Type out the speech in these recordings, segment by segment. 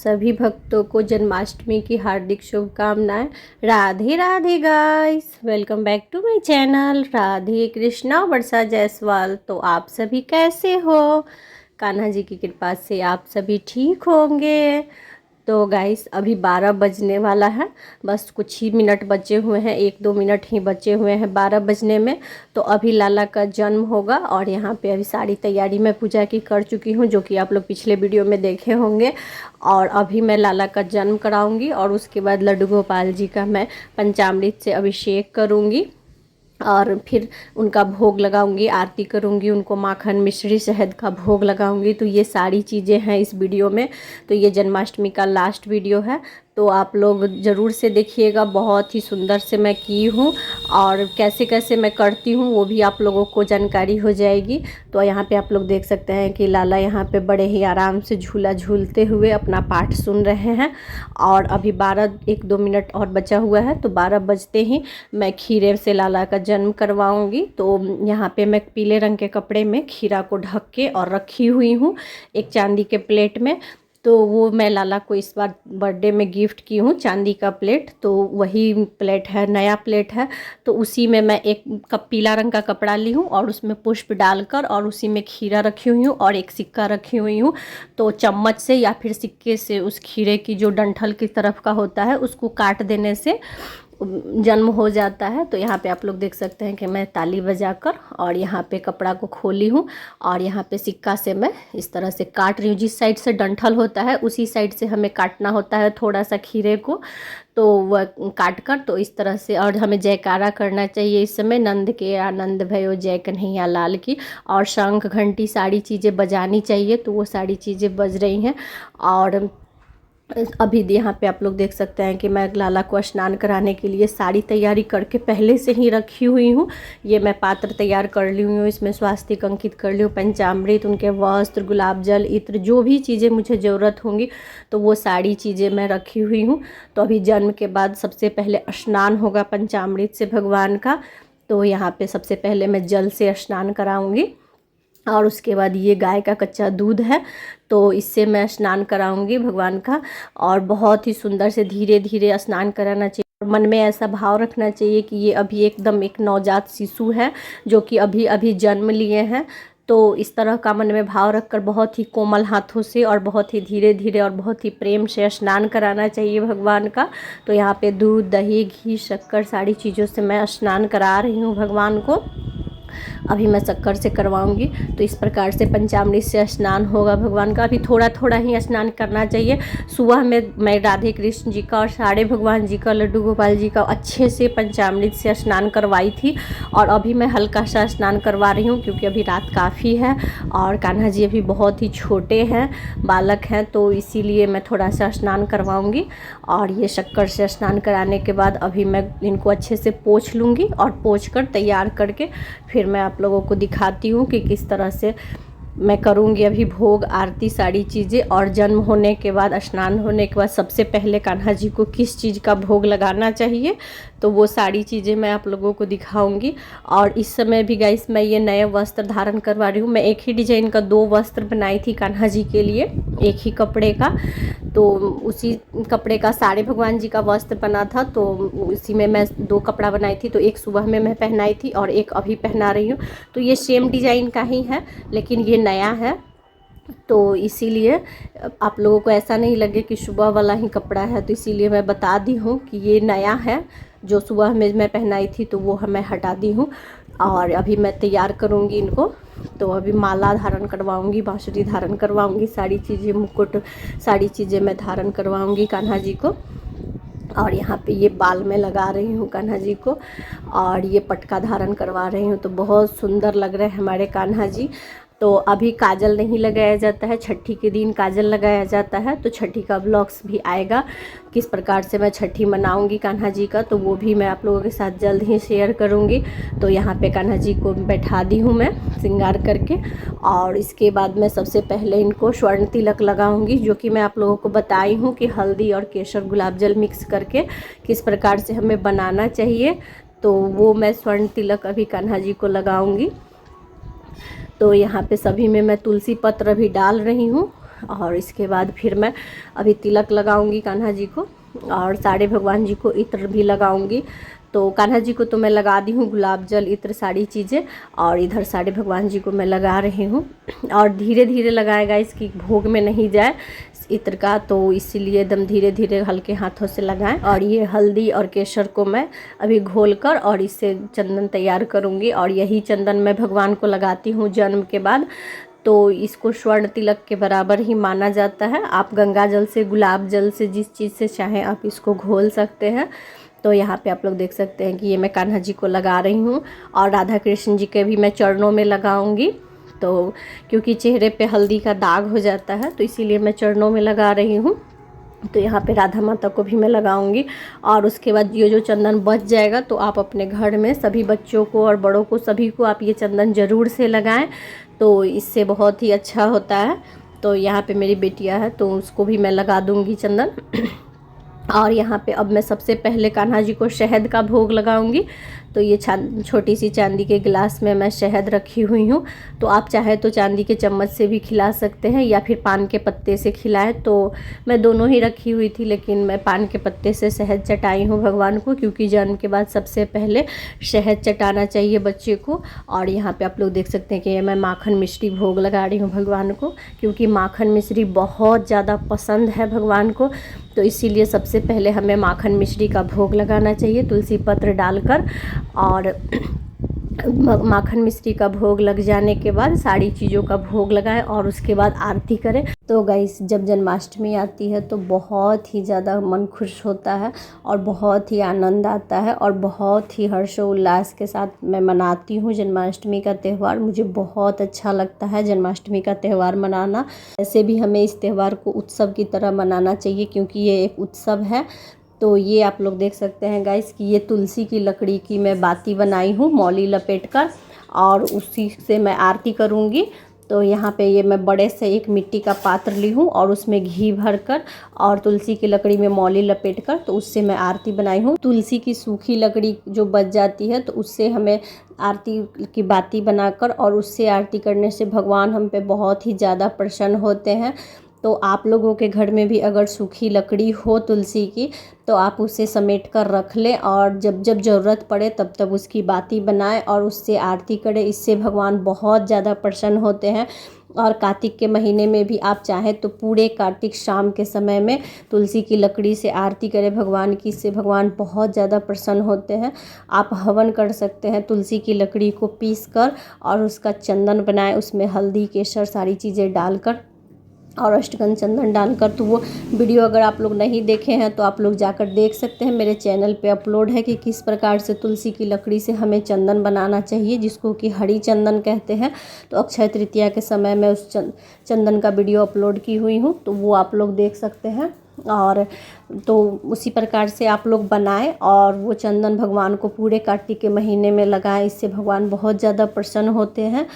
सभी भक्तों को जन्माष्टमी की हार्दिक शुभकामनाएं। Radhe Radhe guys, welcome back to my channel Radhe Krishna Varsha Jaiswal. तो आप सभी कैसे हो? कान्हा जी की कृपा से आप सभी ठीक होंगे। तो गाइस अभी 12 बजने वाला है, बस कुछ ही मिनट बचे हुए हैं, 1-2 मिनट ही बचे हुए हैं 12 बजने में। तो अभी लाला का जन्म होगा और यहाँ पे अभी सारी तैयारी मैं पूजा की कर चुकी हूँ, जो कि आप लोग पिछले वीडियो में देखे होंगे। और अभी मैं लाला का जन्म कराऊंगी और उसके बाद लड्डू गोपाल जी का मैं पंचामृत से अभिषेक करूँगी और फिर उनका भोग लगाऊंगी, आरती करूंगी, उनको माखन मिश्री शहद का भोग लगाऊंगी। तो ये सारी चीज़ें हैं इस वीडियो में। तो ये जन्माष्टमी का लास्ट वीडियो है, तो आप लोग ज़रूर से देखिएगा। बहुत ही सुंदर से मैं की हूँ और कैसे कैसे मैं करती हूँ वो भी आप लोगों को जानकारी हो जाएगी। तो यहाँ पे आप लोग देख सकते हैं कि लाला यहाँ पे बड़े ही आराम से झूला झूलते हुए अपना पाठ सुन रहे हैं। और अभी 1-2 मिनट और बचा हुआ है, तो 12 बजते ही मैं खीरे से लाला का जन्म करवाऊंगी। तो यहाँ पे मैं पीले रंग के कपड़े में खीरा को ढक के और रखी हुई हूँ एक चांदी के प्लेट में। तो वो मैं लाला को इस बार बर्थडे में गिफ्ट की हूँ चांदी का प्लेट, तो वही प्लेट है, नया प्लेट है। तो उसी में मैं एक कप पीला रंग का कपड़ा ली हूँ और उसमें पुष्प डालकर और उसी में खीरा रखी हुई हूँ और एक सिक्का रखी हुई हूँ। तो चम्मच से या फिर सिक्के से उस खीरे की जो डंठल की तरफ का होता है उसको काट देने से जन्म हो जाता है। तो यहाँ पे आप लोग देख सकते हैं कि मैं ताली बजाकर और यहाँ पे कपड़ा को खोली हूँ और यहाँ पे सिक्का से मैं इस तरह से काट रही हूँ। जिस साइड से डंठल होता है उसी साइड से हमें काटना होता है थोड़ा सा खीरे को। तो वह काट कर तो इस तरह से, और हमें जयकारा करना चाहिए इस समय, नंद के आनंद भयो जय कन्हैया लाल की। और शंख घंटी सारी चीज़ें बजानी चाहिए, तो वो सारी चीज़ें बज रही हैं। और अभी यहाँ पे आप लोग देख सकते हैं कि मैं लाला को स्नान कराने के लिए सारी तैयारी करके पहले से ही रखी हुई हूँ। ये मैं पात्र तैयार कर ली हुई हूँ, इसमें स्वास्तिक अंकित कर ली हूँ, पंचामृत, उनके वस्त्र, गुलाब जल, इत्र, जो भी चीज़ें मुझे ज़रूरत होंगी तो वो सारी चीज़ें मैं रखी हुई हूँ। तो अभी जन्म के बाद सबसे पहले स्नान होगा पंचामृत से भगवान का। तो यहाँ पर सबसे पहले मैं जल से स्नान कराऊँगी और उसके बाद ये गाय का कच्चा दूध है, तो इससे मैं स्नान कराऊंगी भगवान का। और बहुत ही सुंदर से धीरे धीरे स्नान कराना चाहिए। मन में ऐसा भाव रखना चाहिए कि ये अभी एकदम एक नवजात शिशु है जो कि अभी अभी जन्म लिए हैं। तो इस तरह का मन में भाव रखकर बहुत ही कोमल हाथों से और बहुत ही धीरे धीरे और बहुत ही प्रेम से स्नान कराना चाहिए भगवान का। तो यहाँ पे दूध, दही, घी, शक्कर सारी चीज़ों से मैं स्नान करा रही हूँ भगवान को। अभी मैं शक्कर से करवाऊंगी। तो इस प्रकार से पंचामृत से स्नान होगा भगवान का। अभी थोड़ा थोड़ा ही स्नान करना चाहिए। सुबह में मैं राधे कृष्ण जी का और सारे भगवान जी का, लड्डू गोपाल जी का अच्छे से पंचामृत से स्नान करवाई थी। और अभी मैं हल्का सा स्नान करवा रही हूँ क्योंकि अभी रात काफ़ी है और कान्हा जी अभी बहुत ही छोटे हैं, बालक हैं, तो इसीलिए मैं थोड़ा सा स्नान करवाऊँगी। और ये शक्कर से स्नान कराने के बाद अभी मैं इनको अच्छे से पोंछ लूँगी और पोंछ कर तैयार करके फिर मैं आप लोगों को दिखाती हूँ कि किस तरह से मैं करूँगी अभी भोग, आरती, सारी चीज़ें। और जन्म होने के बाद, स्नान होने के बाद सबसे पहले कान्हा जी को किस चीज़ का भोग लगाना चाहिए तो वो सारी चीज़ें मैं आप लोगों को दिखाऊंगी। और इस समय भी गाइस मैं ये नए वस्त्र धारण करवा रही हूँ। मैं एक ही डिजाइन का 2 वस्त्र बनाई थी कान्हा जी के लिए, एक ही कपड़े का। तो उसी कपड़े का सारे भगवान जी का वस्त्र बना था, तो उसी में मैं 2 कपड़ा बनाई थी। तो एक सुबह में मैं पहनाई थी और एक अभी पहना रही हूँ। तो ये सेम डिज़ाइन का ही है लेकिन ये नया है, तो इसीलिए आप लोगों को ऐसा नहीं लगे कि सुबह वाला ही कपड़ा है। तो इसीलिए मैं बता दी हूँ कि ये नया है, जो सुबह में मैं पहनाई थी तो वो मैं हटा दी हूँ। और अभी मैं तैयार करूँगी इनको। तो अभी माला धारण करवाऊँगी, बांसुरी धारण करवाऊँगी, सारी चीज़ें, मुकुट, सारी चीज़ें मैं धारण करवाऊँगी कान्हा जी को। और यहाँ पे ये बाल में लगा रही हूँ कान्हा जी को और ये पटका धारण करवा रही हूँ। तो बहुत सुंदर लग रहे हैं हमारे कान्हा जी। तो अभी काजल नहीं लगाया जाता है, छठी के दिन काजल लगाया जाता है। तो छठी का ब्लॉग्स भी आएगा, किस प्रकार से मैं छठी मनाऊंगी कान्हा जी का, तो वो भी मैं आप लोगों के साथ जल्द ही शेयर करूंगी। तो यहाँ पे कान्हा जी को बैठा दी हूँ मैं श्रृंगार करके। और इसके बाद मैं सबसे पहले इनको स्वर्ण तिलक लगाऊंगी, जो कि मैं आप लोगों को बताई हूँ कि हल्दी और केसर गुलाब जल मिक्स करके किस प्रकार से हमें बनाना चाहिए। तो वो मैं स्वर्ण तिलक अभी कान्हा जी को लगाऊंगी। तो यहाँ पे सभी में मैं तुलसी पत्र भी डाल रही हूँ और इसके बाद फिर मैं अभी तिलक लगाऊंगी कान्हा जी को, और सारे भगवान जी को इत्र भी लगाऊंगी। तो कान्हा जी को तो मैं लगा दी हूँ गुलाब जल, इत्र, सारी चीज़ें, और इधर सारे भगवान जी को मैं लगा रही हूँ। और धीरे धीरे लगाएगा, इसकी भोग में नहीं जाए इत्र का, तो इसीलिए एकदम धीरे धीरे हल्के हाथों से लगाएं। और ये हल्दी और केसर को मैं अभी घोल कर और इससे चंदन तैयार करूँगी, और यही चंदन मैं भगवान को लगाती हूँ जन्म के बाद। तो इसको स्वर्ण तिलक के बराबर ही माना जाता है। आप गंगा जल से, गुलाब जल से, जिस चीज़ से चाहें आप इसको घोल सकते हैं। तो यहाँ पे आप लोग देख सकते हैं कि ये मैं कान्हा जी को लगा रही हूँ, और राधा कृष्ण जी के भी मैं चरणों में लगाऊंगी। तो क्योंकि चेहरे पे हल्दी का दाग हो जाता है, तो इसीलिए मैं चरणों में लगा रही हूँ। तो यहाँ पे राधा माता को भी मैं लगाऊंगी। और उसके बाद ये जो चंदन बच जाएगा, तो आप अपने घर में सभी बच्चों को और बड़ों को, सभी को आप ये चंदन ज़रूर से लगाएं, तो इससे बहुत ही अच्छा होता है। तो यहाँ पे मेरी बेटियाँ है, तो उसको भी मैं लगा दूँगी चंदन। और यहाँ पे अब मैं सबसे पहले कान्हा जी को शहद का भोग लगाऊंगी। तो ये छोटी सी चांदी के गिलास में मैं शहद रखी हुई हूँ। तो आप चाहे तो चांदी के चम्मच से भी खिला सकते हैं, या फिर पान के पत्ते से खिलाएं। तो मैं दोनों ही रखी हुई थी, लेकिन मैं पान के पत्ते से शहद चटाई हूँ भगवान को, क्योंकि जन्म के बाद सबसे पहले शहद चटाना चाहिए बच्चे को। और यहाँ पे आप लोग देख सकते हैं कि मैं माखन मिश्री भोग लगा रही हूँ भगवान को, क्योंकि माखन मिश्री बहुत ज़्यादा पसंद है भगवान को। तो इसीलिए सबसे पहले हमें माखन मिश्री का भोग लगाना चाहिए तुलसी पत्र डालकर। और माखन मिश्री का भोग लग जाने के बाद सारी चीज़ों का भोग लगाएं, और उसके बाद आरती करें। तो गाइस, जब जन्माष्टमी आती है तो बहुत ही ज़्यादा मन खुश होता है, और बहुत ही आनंद आता है, और बहुत ही हर्षोल्लास के साथ मैं मनाती हूँ जन्माष्टमी का त्यौहार। मुझे बहुत अच्छा लगता है जन्माष्टमी का त्यौहार मनाना। ऐसे भी हमें इस त्यौहार को उत्सव की तरह मनाना चाहिए, क्योंकि ये एक उत्सव है। तो ये आप लोग देख सकते हैं गाइस कि ये तुलसी की लकड़ी की मैं बाती बनाई हूँ मौली लपेटकर, और उसी से मैं आरती करूँगी। तो यहाँ पे ये मैं बड़े से एक मिट्टी का पात्र ली हूँ, और उसमें घी भरकर और तुलसी की लकड़ी में मौली लपेटकर, तो उससे मैं आरती बनाई हूँ। तुलसी की सूखी लकड़ी जो बच जाती है, तो उससे हमें आरती की बाती बनाकर और उससे आरती करने से भगवान हम पे बहुत ही ज़्यादा प्रसन्न होते हैं। तो आप लोगों के घर में भी अगर सूखी लकड़ी हो तुलसी की, तो आप उसे समेट कर रख लें, और जब जब ज़रूरत पड़े तब तब उसकी बाती बनाएं और उससे आरती करें। इससे भगवान बहुत ज़्यादा प्रसन्न होते हैं। और कार्तिक के महीने में भी आप चाहें तो पूरे कार्तिक शाम के समय में तुलसी की लकड़ी से आरती करें भगवान की, इससे भगवान बहुत ज़्यादा प्रसन्न होते हैं। आप हवन कर सकते हैं तुलसी की लकड़ी को पीस कर, और उसका चंदन बनाएं, उसमें हल्दी, केसर, सारी चीज़ें डालकर और अष्टगंध चंदन डालकर। तो वो वीडियो अगर आप लोग नहीं देखे हैं तो आप लोग जाकर देख सकते हैं, मेरे चैनल पे अपलोड है कि किस प्रकार से तुलसी की लकड़ी से हमें चंदन बनाना चाहिए, जिसको कि हरी चंदन कहते हैं। तो अक्षय तृतीया के समय में उस चंदन का वीडियो अपलोड की हुई हूँ, तो वो आप लोग देख सकते हैं। और तो उसी प्रकार से आप लोग बनाएं, और वो चंदन भगवान को पूरे कार्तिक के महीने में लगाएं, इससे भगवान बहुत ज़्यादा प्रसन्न होते हैं।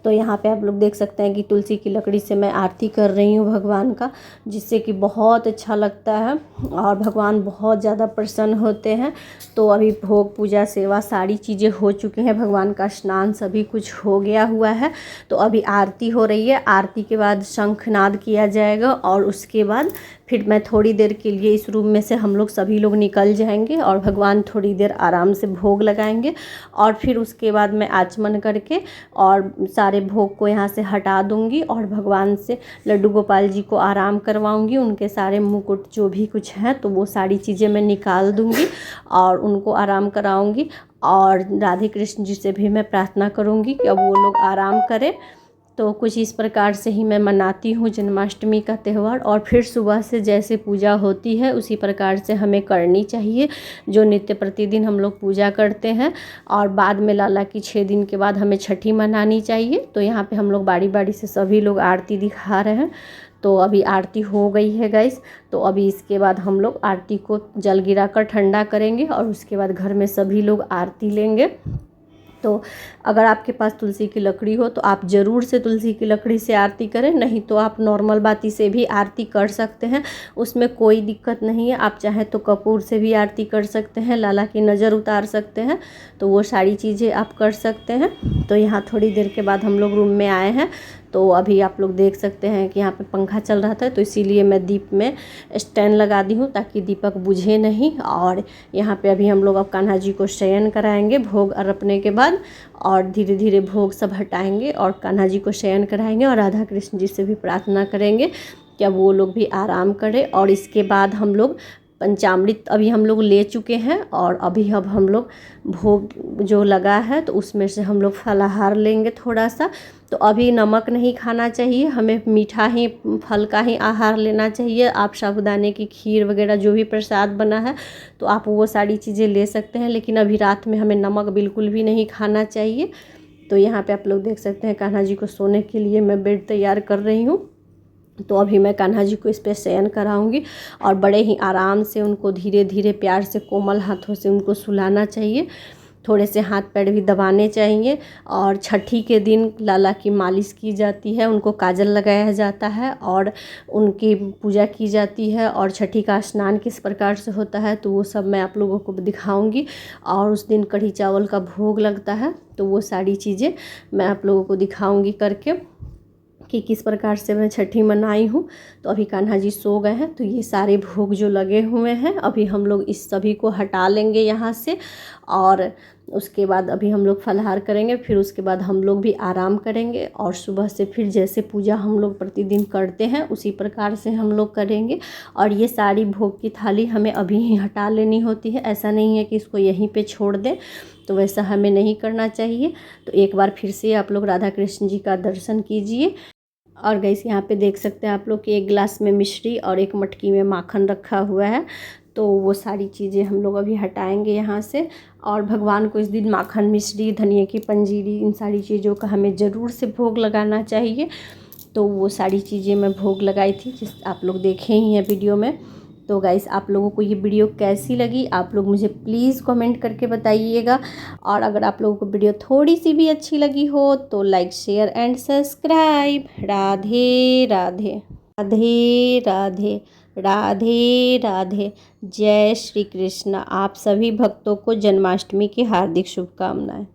तो यहाँ पे आप लोग देख सकते हैं कि तुलसी की लकड़ी से मैं आरती कर रही हूँ भगवान का, जिससे कि बहुत अच्छा लगता है और भगवान बहुत ज़्यादा प्रसन्न होते हैं। तो अभी भोग, पूजा, सेवा सारी चीज़ें हो चुकी हैं, भगवान का स्नान सभी कुछ हो गया हुआ है। तो अभी आरती हो रही है। आरती के बाद शंखनाद किया जाएगा, और उसके बाद फिर मैं थोड़ी देर के लिए इस रूम में से हम लोग सभी लोग निकल जाएंगे, और भगवान थोड़ी देर आराम से भोग लगाएंगे। और फिर उसके बाद मैं आचमन करके और सारे भोग को यहाँ से हटा दूंगी, और भगवान से लड्डू गोपाल जी को आराम करवाऊंगी। उनके सारे मुकुट जो भी कुछ है, तो वो सारी चीज़ें मैं निकाल दूंगी और उनको आराम कराऊंगी। और राधे कृष्ण जी से भी मैं प्रार्थना करूंगी कि अब वो लोग आराम करें। तो कुछ इस प्रकार से ही मैं मनाती हूँ जन्माष्टमी का त्यौहार। और फिर सुबह से जैसे पूजा होती है उसी प्रकार से हमें करनी चाहिए, जो नित्य प्रतिदिन हम लोग पूजा करते हैं। और बाद में लाला की 6 दिन के बाद हमें छठी मनानी चाहिए। तो यहाँ पे हम लोग बारी बारी से सभी लोग आरती दिखा रहे हैं। तो अभी आरती हो गई है गाइस। तो अभी इसके बाद हम लोग आरती को जल गिराकर ठंडा करेंगे, और उसके बाद घर में सभी लोग आरती लेंगे। तो अगर आपके पास तुलसी की लकड़ी हो तो आप ज़रूर से तुलसी की लकड़ी से आरती करें, नहीं तो आप नॉर्मल बाती से भी आरती कर सकते हैं, उसमें कोई दिक्कत नहीं है। आप चाहें तो कपूर से भी आरती कर सकते हैं, लाला की नज़र उतार सकते हैं, तो वो सारी चीज़ें आप कर सकते हैं। तो यहाँ थोड़ी देर के बाद हम लोग रूम में आए हैं, तो अभी आप लोग देख सकते हैं कि यहाँ पे पंखा चल रहा था, तो इसीलिए मैं दीप में स्टैंड लगा दी हूँ ताकि दीपक बुझे नहीं। और यहाँ पे अभी हम लोग अब कान्हा जी को शयन कराएंगे भोग अर्पने के बाद, और धीरे धीरे भोग सब हटाएंगे और कान्हा जी को शयन कराएंगे और राधा कृष्ण जी से भी प्रार्थना करेंगे कि अब वो लोग भी आराम करें। और इसके बाद हम लोग पंचामृत अभी हम लोग ले चुके हैं, और अभी अब हम लोग भोग जो लगा है तो उसमें से हम लोग फलाहार लेंगे थोड़ा सा। तो अभी नमक नहीं खाना चाहिए, हमें मीठा ही फल का ही आहार लेना चाहिए। आप साबूदाने की खीर वगैरह जो भी प्रसाद बना है तो आप वो सारी चीज़ें ले सकते हैं, लेकिन अभी रात में हमें नमक बिल्कुल भी नहीं खाना चाहिए। तो यहाँ पे आप लोग देख सकते हैं कान्हा जी को सोने के लिए मैं बेड तैयार कर रही हूँ। तो अभी मैं कान्हा जी को इस पर शयन कराऊंगी और बड़े ही आराम से उनको धीरे धीरे प्यार से कोमल हाथों से उनको सुलाना चाहिए, थोड़े से हाथ पैर भी दबाने चाहिए। और छठी के दिन लाला की मालिश की जाती है, उनको काजल लगाया जाता है और उनकी पूजा की जाती है। और छठी का स्नान किस प्रकार से होता है तो वो सब मैं आप लोगों को दिखाऊंगी। और उस दिन कढ़ी चावल का भोग लगता है, तो वो सारी चीज़ें मैं आप लोगों को दिखाऊंगी करके कि किस प्रकार से मैं छठी मनाई हूँ। तो अभी कान्हा जी सो गए हैं, तो ये सारे भोग जो लगे हुए हैं अभी हम लोग इस सभी को हटा लेंगे यहाँ से। और उसके बाद अभी हम लोग फलाहार करेंगे, फिर उसके बाद हम लोग भी आराम करेंगे और सुबह से फिर जैसे पूजा हम लोग प्रतिदिन करते हैं उसी प्रकार से हम लोग करेंगे। और ये सारी भोग की थाली हमें अभी ही हटा लेनी होती है, ऐसा नहीं है कि इसको यहीं पे छोड़ दें, तो वैसा हमें नहीं करना चाहिए। तो एक बार फिर से आप लोग राधा कृष्ण जी का दर्शन कीजिए। और गाइस यहाँ पे देख सकते हैं आप लोग कि एक गिलास में मिश्री और एक मटकी में माखन रखा हुआ है, तो वो सारी चीज़ें हम लोग अभी हटाएंगे यहाँ से। और भगवान को इस दिन माखन, मिश्री, धनिया की पंजीरी, इन सारी चीज़ों का हमें ज़रूर से भोग लगाना चाहिए। तो वो सारी चीज़ें मैं भोग लगाई थी, जिस आप लोग देखे ही हैं वीडियो में। तो गाइस आप लोगों को ये वीडियो कैसी लगी आप लोग मुझे प्लीज़ कमेंट करके बताइएगा। और अगर आप लोगों को वीडियो थोड़ी सी भी अच्छी लगी हो तो like, share and subscribe. Radhe Radhe, Radhe Radhe, Radhe Radhe. जय श्री कृष्ण। आप सभी भक्तों को जन्माष्टमी की हार्दिक शुभकामनाएं।